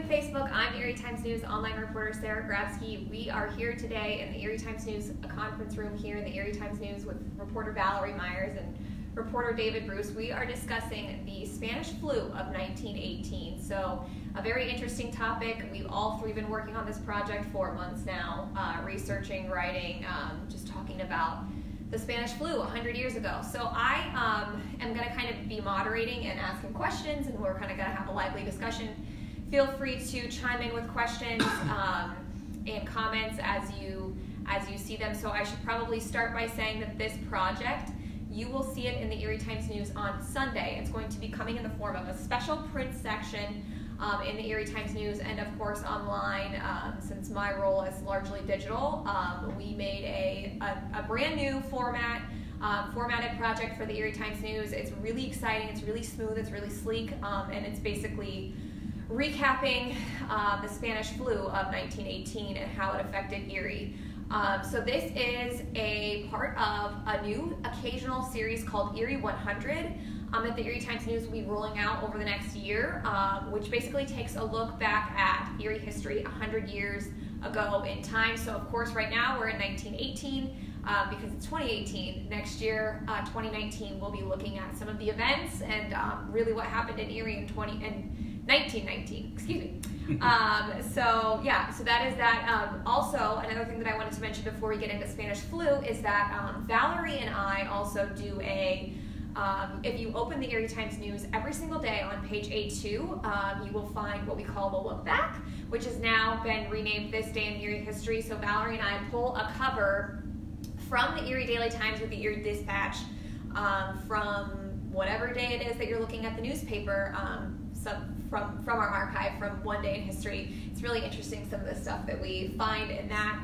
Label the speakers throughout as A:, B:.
A: and Facebook. I'm Erie Times-News online reporter Sarah Grabski. We are here today in the Erie Times-News conference room here in the Erie Times-News with reporter Valerie Myers and reporter David Bruce. We are discussing the Spanish flu of 1918. So a very interesting topic. We've all three been working on this project for months now, researching, writing, just talking about the Spanish flu 100 years ago. So I am going to kind of be moderating and asking questions, and we're kind of going to have a lively discussion. Feel free to chime in with questions and comments as you see them. So I should probably start by saying that this project, you will see it in the Erie Times-News on Sunday. It's going to be coming in the form of a special print section in the Erie Times-News, and of course online, since my role is largely digital. We made a brand new formatted project for the Erie Times-News. It's really exciting, it's really smooth, it's really sleek, and it's basically recapping the Spanish flu of 1918 and how it affected Erie. So this is a part of a new occasional series called Erie 100 that the Erie Times-News will be rolling out over the next year, which basically takes a look back at Erie history 100 years ago in time. So of course right now we're in 1918 because it's 2018. Next year, 2019, we'll be looking at some of the events and really what happened in Erie in 1919, excuse me. So that is that. Also, another thing that I wanted to mention before we get into Spanish flu is that Valerie and I also do if you open the Erie Times-News every single day on page A2, you will find what we call the Look Back, which has now been renamed This Day in Erie History. So Valerie and I pull a cover from the Erie Daily Times with the Erie Dispatch from whatever day it is that you're looking at the newspaper, from our archive from one day in history. It's really interesting, some of the stuff that we find in that.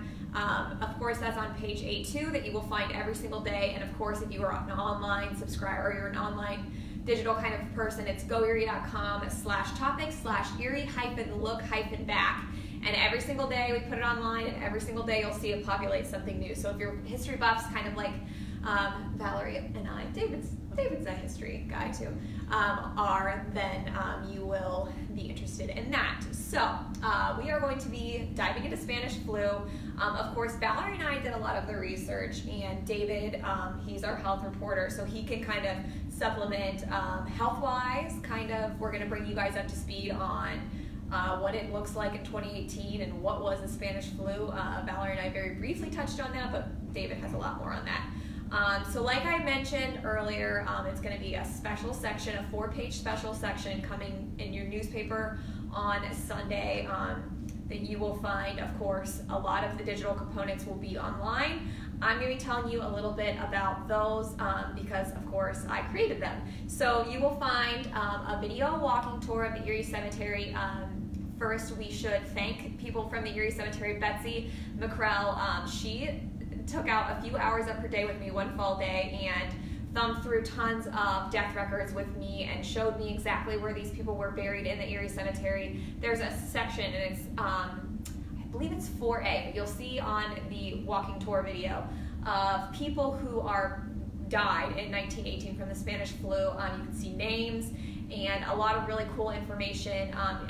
A: Of course, that's on page A2 that you will find every single day. And of course, if you are an online subscriber or you're an online digital kind of person, it's goerie.com/topic/Erie-look-back. And every single day we put it online, and every single day you'll see it populate something new. So if you're history buffs, kind of like Valerie and I, David's a history guy too, then you will be interested in that. So we are going to be diving into Spanish flu. Of course, Valerie and I did a lot of the research, and David, he's our health reporter, so he can kind of supplement health-wise, we're going to bring you guys up to speed on what it looks like in 2018 and what was the Spanish flu. Valerie and I very briefly touched on that, but David has a lot more on that. So like I mentioned earlier, it's going to be a special section, a 4-page special section coming in your newspaper on Sunday that you will find. Of course, a lot of the digital components will be online. I'm going to be telling you a little bit about those because, of course, I created them. So you will find a video walking tour of the Erie Cemetery. First, we should thank people from the Erie Cemetery. Betsy McCrell, she took out a few hours of her day with me one fall day and thumbed through tons of death records with me and showed me exactly where these people were buried in the Erie Cemetery. There's a section, and it's, I believe it's 4A, but you'll see on the walking tour video of people who died in 1918 from the Spanish flu. You can see names and a lot of really cool information, and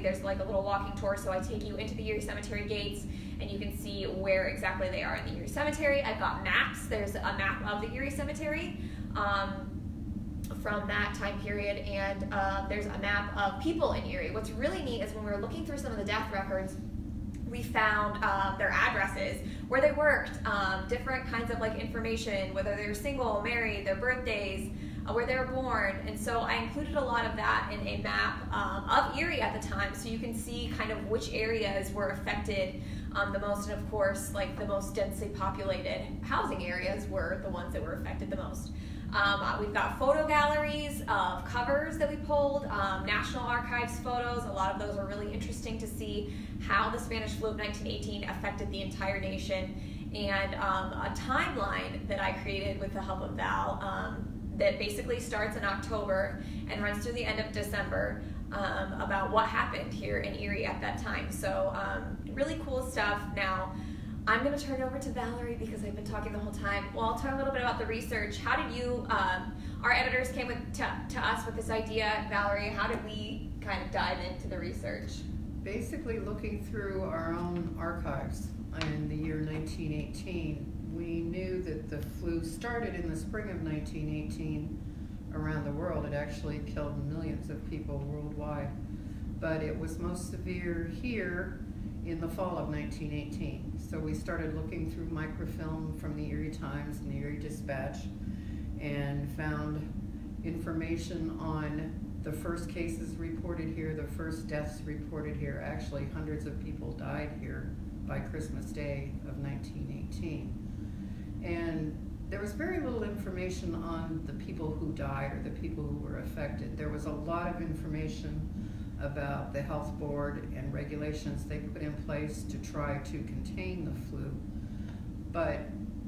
A: there's like a little walking tour, so I take you into the Erie Cemetery gates, and you can see where exactly they are in the Erie Cemetery. I've got maps. There's a map of the Erie Cemetery from that time period, and there's a map of people in Erie. What's really neat is when we were looking through some of the death records, we found their addresses, where they worked, different kinds of information, whether they were single, married, their birthdays, where they were born. And so I included a lot of that in a map of Erie at the time, so you can see kind of which areas were affected the most. And of course, the most densely populated housing areas were the ones that were affected the most. We've got photo galleries of covers that we pulled, National Archives photos. A lot of those are really interesting to see how the Spanish flu of 1918 affected the entire nation, and a timeline that I created with the help of Val that basically starts in October and runs through the end of December about what happened here in Erie at that time. So really cool stuff. Now, I'm going to turn it over to Valerie because I've been talking the whole time. Well, I'll talk a little bit about the research. How did you, our editors came came to us with this idea, Valerie. How did we kind of dive into the research?
B: Basically, looking through our own archives in the year 1918, we knew that the flu started in the spring of 1918 around the world. It actually killed millions of people worldwide, but it was most severe here in the fall of 1918. So we started looking through microfilm from the Erie Times and the Erie Dispatch and found information on the first cases reported here, the first deaths reported here. Actually, hundreds of people died here by Christmas Day of 1918. And there was very little information on the people who died or the people who were affected. There was a lot of information about the health board and regulations they put in place to try to contain the flu, but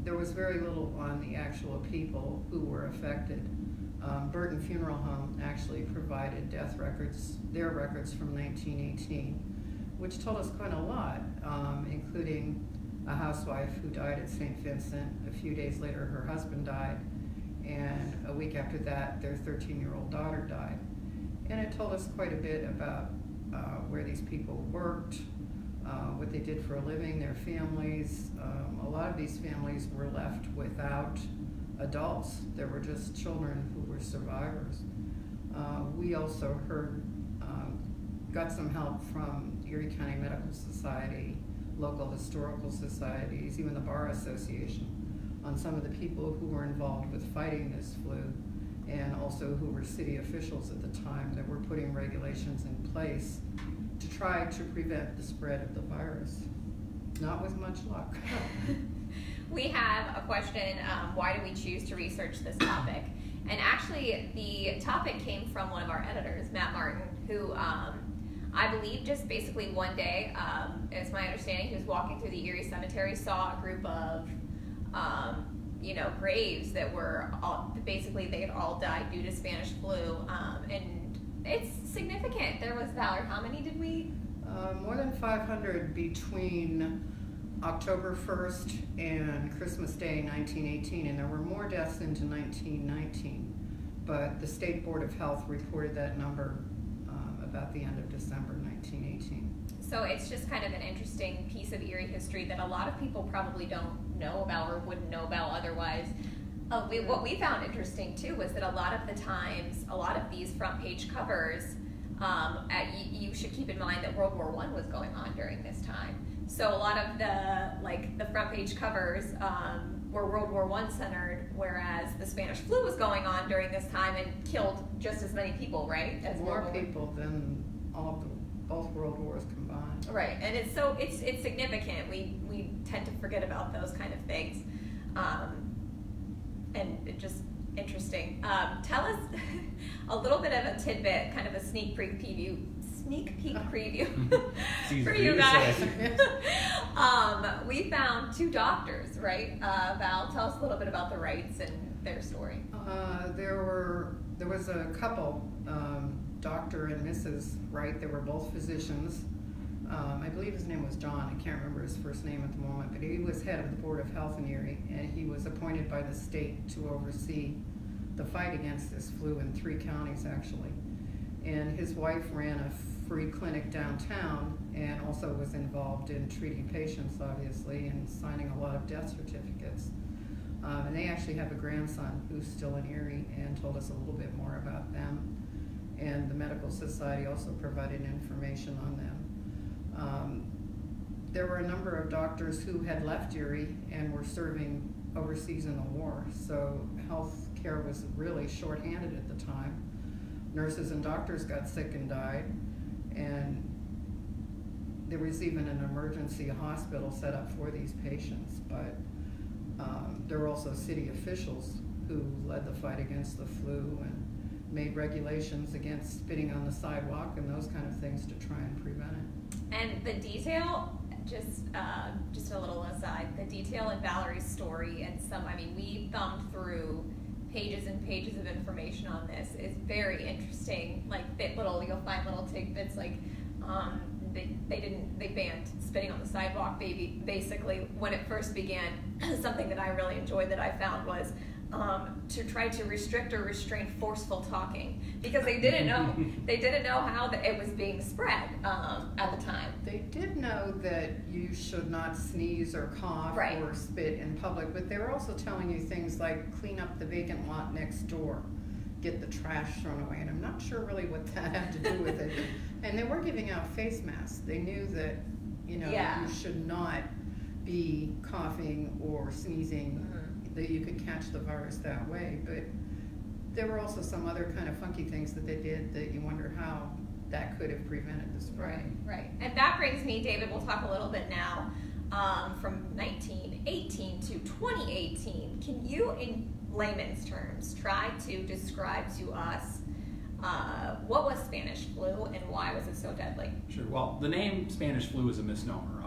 B: there was very little on the actual people who were affected. Burton Funeral Home actually provided death records, their records from 1918, which told us quite a lot, including a housewife who died at St. Vincent. A few days later, her husband died, and a week after that, their 13-year-old daughter died. And it told us quite a bit about where these people worked, what they did for a living, their families. A lot of these families were left without adults. There were just children who were survivors. We also got some help from Erie County Medical Society, local historical societies, even the Bar Association, on some of the people who were involved with fighting this flu, and also who were city officials at the time that were putting regulations in place to try to prevent the spread of the virus. Not with much luck.
A: We have a question, why do we choose to research this topic? And actually, the topic came from one of our editors, Matt Martin, who I believe just basically one day, it's my understanding, he was walking through the Erie Cemetery, saw a group of graves that were all, basically they had all died due to Spanish flu, and it's significant. There was, Valerie, how many did we?
B: More than 500 between October 1st and Christmas Day 1918, and there were more deaths into 1919, but the State Board of Health reported that number about the end of December 1918.
A: So it's just kind of an interesting piece of Erie history that a lot of people probably don't know about or wouldn't know about otherwise. What we found interesting too was that a lot of the times, a lot of these front page covers, you should keep in mind that World War I was going on during this time. So a lot of the front page covers were World War I centered, whereas the Spanish flu was going on during this time and killed just as many people, right? As
B: more people than both World Wars combined.
A: Right, and it's significant. We tend to forget about those kind of things, and it just interesting. Tell us a little bit of a tidbit, kind of a sneak peek preview for you guys. We found two doctors, right? Val, tell us a little bit about the Wrights and their story.
B: There was a couple, Dr. and Mrs. Wright. They were both physicians. I believe his name was John. I can't remember his first name at the moment, but he was head of the Board of Health in Erie, and he was appointed by the state to oversee the fight against this flu in 3 counties, actually. And his wife ran a free clinic downtown and also was involved in treating patients, obviously, and signing a lot of death certificates. And they actually have a grandson who's still in Erie, and told us a little bit more about them. And the Medical Society also provided information on them. There were a number of doctors who had left Erie and were serving overseas in the war, so health care was really shorthanded at the time. Nurses and doctors got sick and died, and there was even an emergency hospital set up for these patients, but there were also city officials who led the fight against the flu and made regulations against spitting on the sidewalk and those kind of things to try and prevent it.
A: And the detail, just a little aside, the detail in Valerie's story and we thumbed through pages and pages of information on this. Is very interesting. You'll find little tidbits like they banned spitting on the sidewalk basically when it first began. Something that I really enjoyed that I found was to try to restrict or restrain forceful talking, because they didn't know how it was being spread at the time.
B: They did know that you should not sneeze or cough or spit in public, but they were also telling you things like clean up the vacant lot next door, get the trash thrown away, and I'm not sure really what that had to do with it. And they were giving out face masks. They knew that, you should not be coughing or sneezing, that you could catch the virus that way. But there were also some other kind of funky things that they did that you wonder how that could have prevented the spread.
A: Right. And that brings me, David, we'll talk a little bit now from 1918 to 2018. Can you, in layman's terms, try to describe to us what was Spanish flu and why was it so deadly?
C: Sure. Well, the name Spanish flu is a misnomer.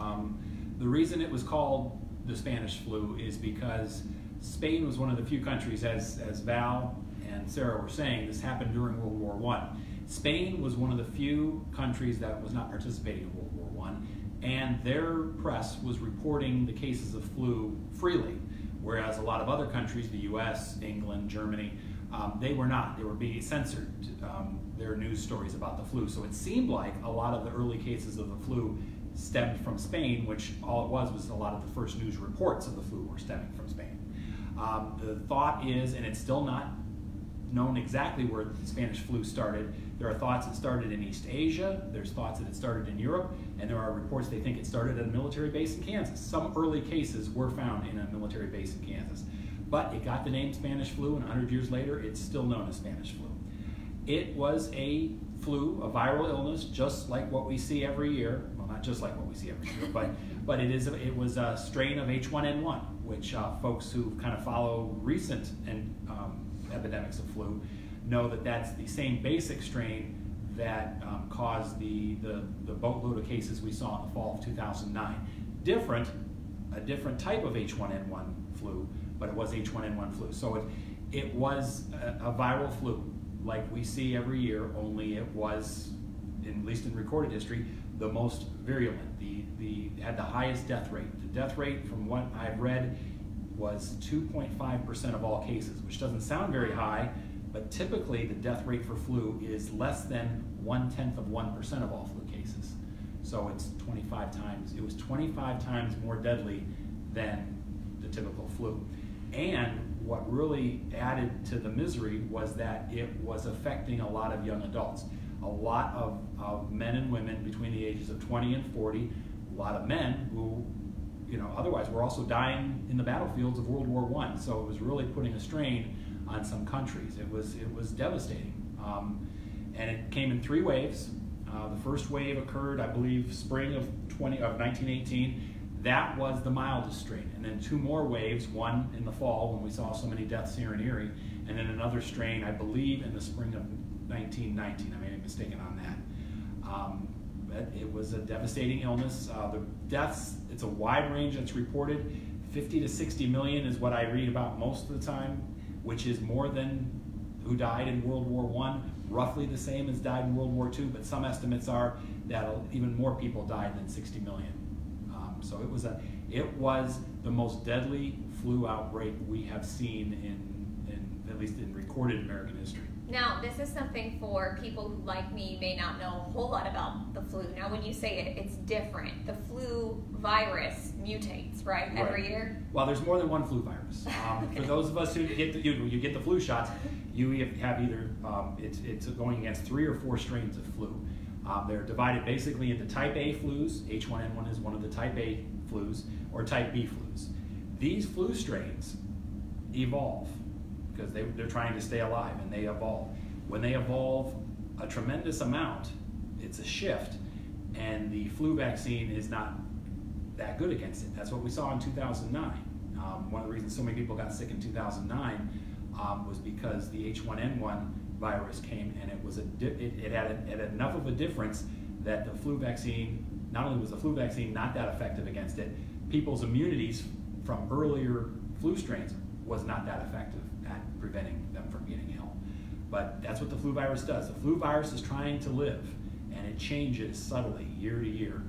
C: The reason it was called the Spanish flu is because Spain was one of the few countries, as Val and Sarah were saying, this happened during World War I. Spain was one of the few countries that was not participating in World War I, and their press was reporting the cases of flu freely, whereas a lot of other countries, the US, England, Germany, they were not. They were being censored, their news stories about the flu. So it seemed like a lot of the early cases of the flu stemmed from Spain, which all it was a lot of the first news reports of the flu were stemming from Spain. The thought is, and it's still not known exactly where the Spanish flu started. There are thoughts it started in East Asia, there's thoughts that it started in Europe, and there are reports they think it started at a military base in Kansas. Some early cases were found in a military base in Kansas. But it got the name Spanish flu, and 100 years later, it's still known as Spanish flu. It was a flu, a viral illness, just like what we see every year. Well, not just like what we see every year, but it was a strain of H1N1, which folks who kind of follow recent epidemics of flu know that that's the same basic strain that caused the boatload of cases we saw in the fall of 2009. A different type of H1N1 flu, but it was H1N1 flu. So it was a viral flu like we see every year, only it was, at least in recorded history, the most virulent. Had the highest death rate. The death rate, from what I've read, was 2.5% of all cases, which doesn't sound very high, but typically the death rate for flu is less than 0.1% of all flu cases. So it's 25 times. It was 25 times more deadly than the typical flu. And what really added to the misery was that it was affecting a lot of young adults. A lot of men and women between the ages of 20 and 40, a lot of men who, otherwise were also dying in the battlefields of World War I. So it was really putting a strain on some countries. It was devastating. And it came in 3 waves. The first wave occurred, I believe, spring of 1918. That was the mildest strain. And then 2 more waves, one in the fall when we saw so many deaths here in Erie, and then another strain, I believe, in the spring of 1919. I may be mistaken on that. But it was a devastating illness. The deaths, it's a wide range that's reported. 50 to 60 million is what I read about most of the time, which is more than who died in World War I, roughly the same as died in World War II, but some estimates are that even more people died than 60 million. So it was the most deadly flu outbreak we have seen in at least in recorded American history.
A: Now, this is something for people who, like me, may not know a whole lot about the flu. Now, when you say it, it's different. The flu virus mutates, right, every year?
C: Well, there's more than one flu virus. For those of us who get you get the flu shots, you have either it's going against 3 or 4 strains of flu. They're divided basically into type A flus. H1N1 is one of the type A flus, or type B flus. These flu strains evolve because they're trying to stay alive, and they evolve. When they evolve a tremendous amount, it's a shift, and the flu vaccine is not that good against it. That's what we saw in 2009. One of the reasons so many people got sick in 2009 was because the H1N1 virus came, and it had enough of a difference that the flu vaccine, not only was the flu vaccine not that effective against it, people's immunities from earlier flu strains was not that effective at preventing them from getting ill. But that's what the flu virus does. The flu virus is trying to live, and it changes subtly year to year.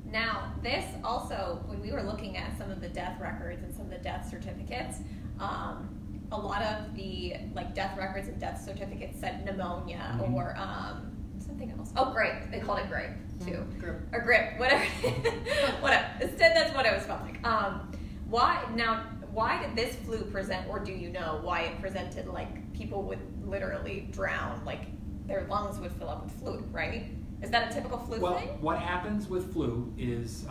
A: Now, this also, when we were looking at some of the death records and some of the death certificates, a lot of the like death records and death certificates said pneumonia or something else. Oh, grape. They called it grape too.
B: Grip.
A: Or grip, whatever. Whatever. Instead, that's what it was felt like. Why did this flu present, or do you know why it presented like people would literally drown, like their lungs would fill up with fluid, right? Is that a typical flu thing?
C: Well, what happens with flu is,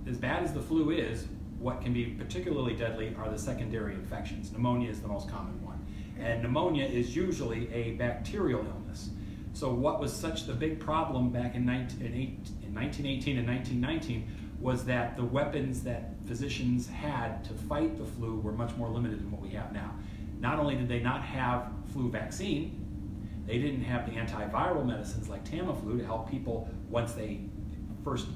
C: as bad as the flu is, what can be particularly deadly are the secondary infections. Pneumonia is the most common one. And pneumonia is usually a bacterial illness. So what was such the big problem back in 1918 and 1919 was that the weapons that physicians had to fight the flu were much more limited than what we have now. Not only did they not have flu vaccine, they didn't have the antiviral medicines like Tamiflu to help people once they first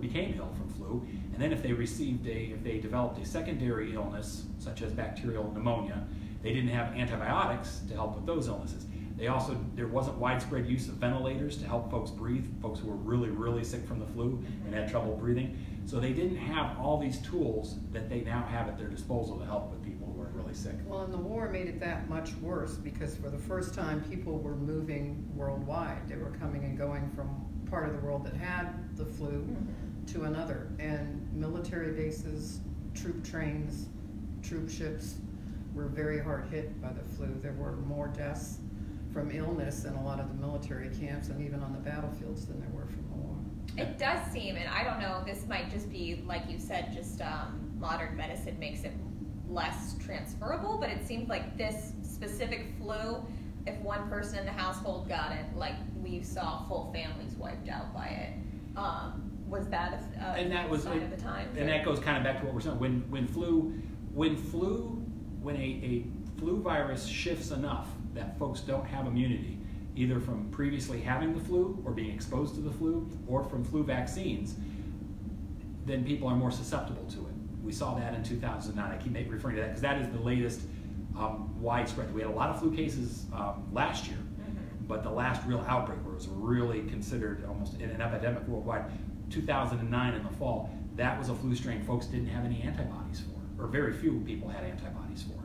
C: became ill from flu. And then if they developed a secondary illness, such as bacterial pneumonia, they didn't have antibiotics to help with those illnesses. There wasn't widespread use of ventilators to help folks breathe, folks who were really, really sick from the flu and had trouble breathing. So they didn't have all these tools that they now have at their disposal to help with people who are really sick.
B: Well, and the war made it that much worse because for the first time people were moving worldwide. They were coming and going from part of the world that had the flu to another. And military bases, troop trains, troop ships were very hard hit by the flu. There were more deaths from illness in a lot of the military camps and even on the battlefields than there were from the war.
A: It does seem, and I don't know, this might just be, like you said, just modern medicine makes it less transferable, but it seemed like this specific flu, if one person in the household got it, like we saw full families wiped out by it. Was that a sign of the time?
C: And that goes kind of back to what we're saying. When a flu virus shifts enough that folks don't have immunity, either from previously having the flu or being exposed to the flu or from flu vaccines, then people are more susceptible to it. We saw that in 2009. I keep referring to that because that is the latest widespread. We had a lot of flu cases last year, but the last real outbreak where it was really considered almost an epidemic worldwide, 2009 in the fall, that was a flu strain folks didn't have any antibodies for, or very few people had antibodies for.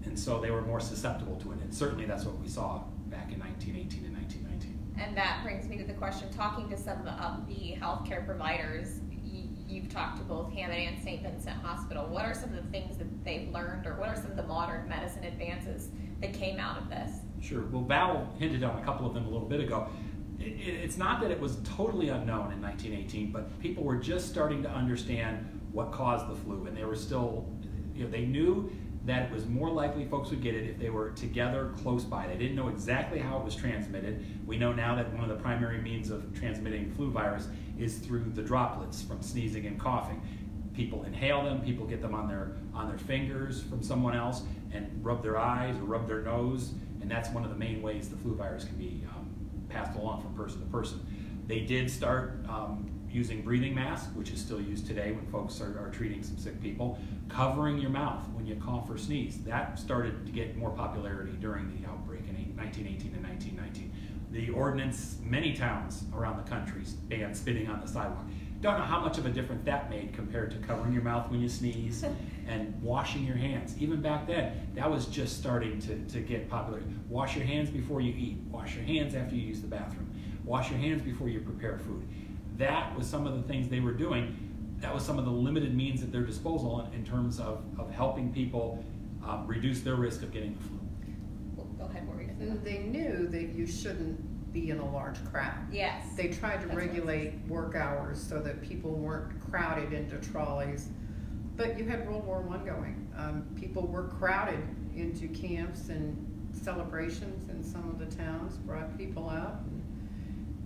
C: And so they were more susceptible to it, and certainly that's what we saw back in 1918 and 1919.
A: And that brings me to the question, talking to some of the healthcare providers, you've talked to both Hammond and St. Vincent Hospital. What are some of the things that they've learned, or what are some of the modern medicine advances that came out of this?
C: Sure. Well, Val hinted on a couple of them a little bit ago. It's not that it was totally unknown in 1918, but people were just starting to understand what caused the flu, and they were still, they knew that it was more likely folks would get it if they were together close by. They didn't know exactly how it was transmitted. We know now that one of the primary means of transmitting flu virus is through the droplets from sneezing and coughing. People inhale them, people get them on their fingers from someone else and rub their eyes or rub their nose, and that's one of the main ways the flu virus can be passed along from person to person. They did start using breathing masks, which is still used today when folks are treating some sick people. Covering your mouth when you cough or sneeze. That started to get more popularity during the outbreak in 1918 and 1919. The ordinance, many towns around the country banned spitting on the sidewalk. Don't know how much of a difference that made compared to covering your mouth when you sneeze and washing your hands. Even back then, that was just starting to get popular. Wash your hands before you eat. Wash your hands after you use the bathroom. Wash your hands before you prepare food. That was some of the things they were doing. That was some of the limited means at their disposal in terms of helping people reduce their risk of getting the flu.
A: Well, go ahead, Maureen.
B: And they knew that you shouldn't be in a large crowd.
A: Yes.
B: They tried to regulate work hours so that people weren't crowded into trolleys. But you had World War I going. People were crowded into camps and celebrations in some of the towns, brought people out. And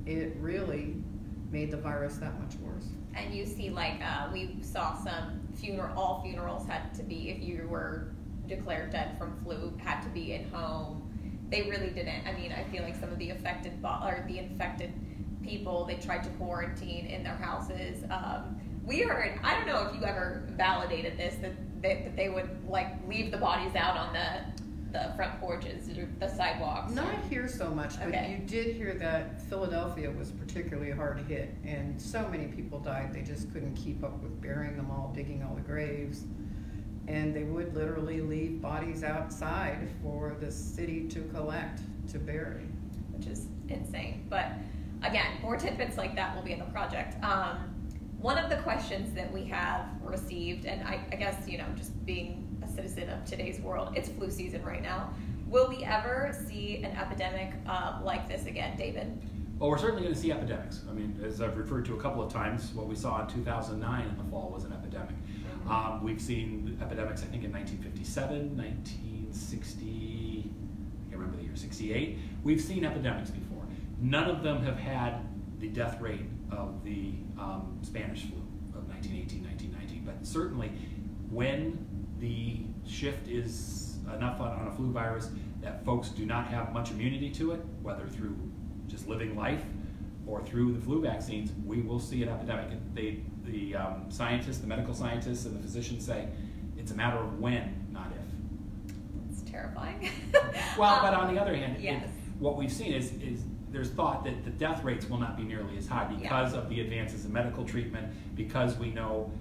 B: it really made the virus that much worse.
A: And you see, like, we saw some all funerals had to be, if you were declared dead from flu, had to be at home. They really didn't. I mean, I feel like some of the infected people, they tried to quarantine in their houses. We heard, I don't know if you ever validated this, that they would like leave the bodies out on the front porches or the sidewalks.
B: Not here so much, but
A: Okay.
B: you did hear that Philadelphia was particularly hard hit, and so many people died they just couldn't keep up with burying them all, digging all the graves. and they would literally leave bodies outside for the city to collect, to bury.
A: Which is insane. But again, more tidbits like that will be in the project. One of the questions that we have received, and I guess, just being a citizen of today's world, it's flu season right now. Will we ever see an epidemic like this again, David?
C: Well, we're certainly going to see epidemics. I mean, as I've referred to a couple of times, what we saw in 2009 in the fall was an epidemic. Mm-hmm. We've seen epidemics, I think, in 1957, 1960, I can't remember the year, 68. We've seen epidemics before. None of them have had the death rate of the Spanish flu of 1918, 1919. But certainly, when the shift is enough on a flu virus that folks do not have much immunity to it, whether through just living life or through the flu vaccines, we will see an epidemic. The scientists, the medical scientists, and the physicians say it's a matter of when, not if.
A: It's terrifying.
C: Well, but on the other hand,
A: yes.
C: What we've seen is there's thought that the death rates will not be nearly as high because of the advances in medical treatment, because we know,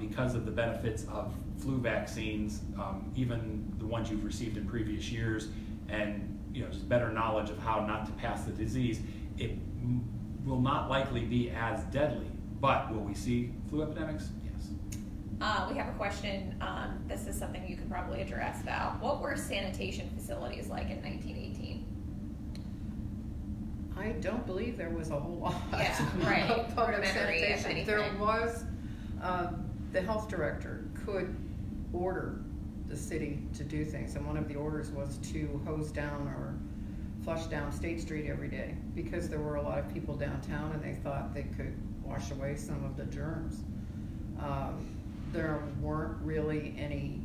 C: because of the benefits of flu vaccines, even the ones you've received in previous years, and just better knowledge of how not to pass the disease. It will not likely be as deadly, but will we see flu epidemics? Yes.
A: We have a question. This is something you could probably address, Val. What were sanitation facilities like in 1918?
B: I don't believe there was a whole lot
A: right.
B: of public
A: Rudimentary, if
B: sanitation.
A: anything.
B: There was, the health director could order the city to do things, and one of the orders was to hose down or flush down State Street every day, because there were a lot of people downtown and they thought they could wash away some of the germs. There weren't really any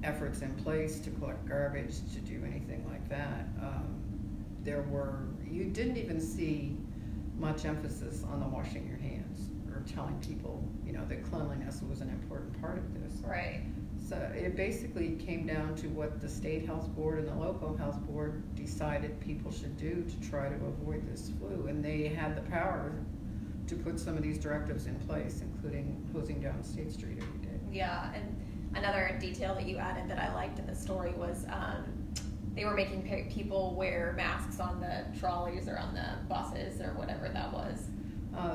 B: efforts in place to collect garbage, to do anything like that. You didn't even see much emphasis on the washing your hands or telling people, that cleanliness was an important part of this.
A: Right.
B: So it basically came down to what the state health board and the local health board decided people should do to try to avoid this flu, and they had the power to put some of these directives in place, including hosing down State Street every day.
A: Yeah, and another detail that you added that I liked in the story was they were making people wear masks on the trolleys or on the buses or whatever that was.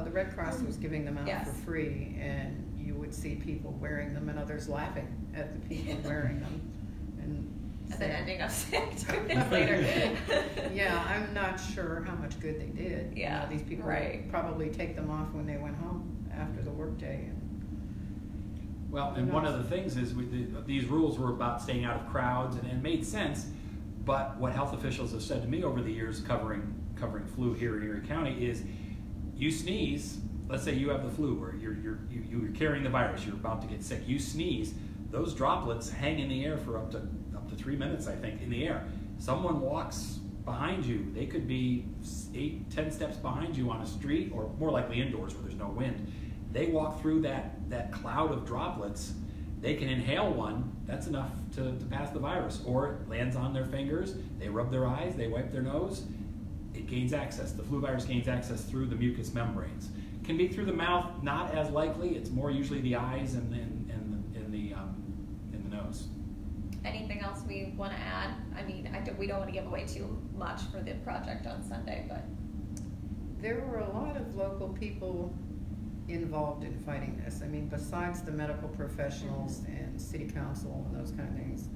B: The Red Cross was giving them out
A: Yes.
B: for free, and you would see people wearing them and others laughing at the people wearing them. And
A: then ending up sick 2 days later.
B: Yeah, I'm not sure how much good they did.
A: Yeah,
B: these people would probably take them off when they went home after the workday.
C: Well, and one of the things is these rules were about staying out of crowds, and made sense. But what health officials have said to me over the years covering flu here in Erie County is, you sneeze. Let's say you have the flu, or you're carrying the virus. You're about to get sick. You sneeze. Those droplets hang in the air for up to 3 minutes, I think, in the air. Someone walks behind you. They could be 8-10 steps behind you on a street, or more likely indoors where there's no wind. They walk through that cloud of droplets. They can inhale one. That's enough to pass the virus. Or it lands on their fingers. They rub their eyes. They wipe their nose. It gains access. The flu virus gains access through the mucous membranes. Can be through the mouth, not as likely. It's more usually the eyes and the nose.
A: Anything else we want to add? I mean, we don't want to give away too much for the project on Sunday, but
B: there were a lot of local people involved in fighting this. I mean, besides the medical professionals and city council and those kind of things,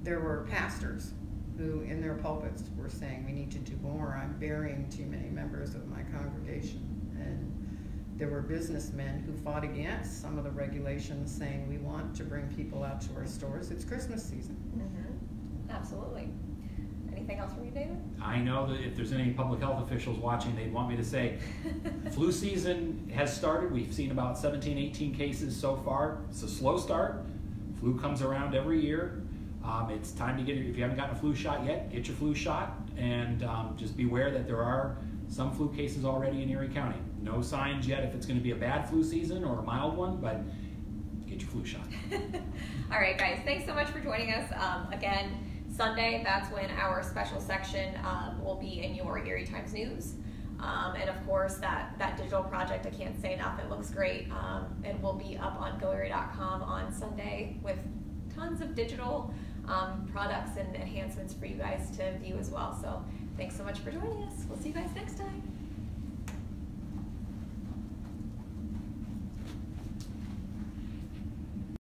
B: there were pastors who in their pulpits were saying, we need to do more. I'm burying too many members of my congregation. And there were businessmen who fought against some of the regulations, saying we want to bring people out to our stores. It's Christmas season.
A: Mm-hmm. Absolutely. Anything else from you, David?
C: I know that if there's any public health officials watching, they'd want me to say, flu season has started. We've seen about 17, 18 cases so far. It's a slow start. Flu comes around every year. It's time to get, if you haven't gotten a flu shot yet, get your flu shot, and just beware that there are some flu cases already in Erie County. No signs yet if it's going to be a bad flu season or a mild one, but get your flu shot.
A: All right, guys, thanks so much for joining us. Again, Sunday, that's when our special section will be in your Erie Times-News. And of course, that digital project, I can't say enough, it looks great. And will be up on goerie.com on Sunday with tons of digital products and enhancements for you guys to view as well. So thanks so much for joining us. We'll see you guys next time.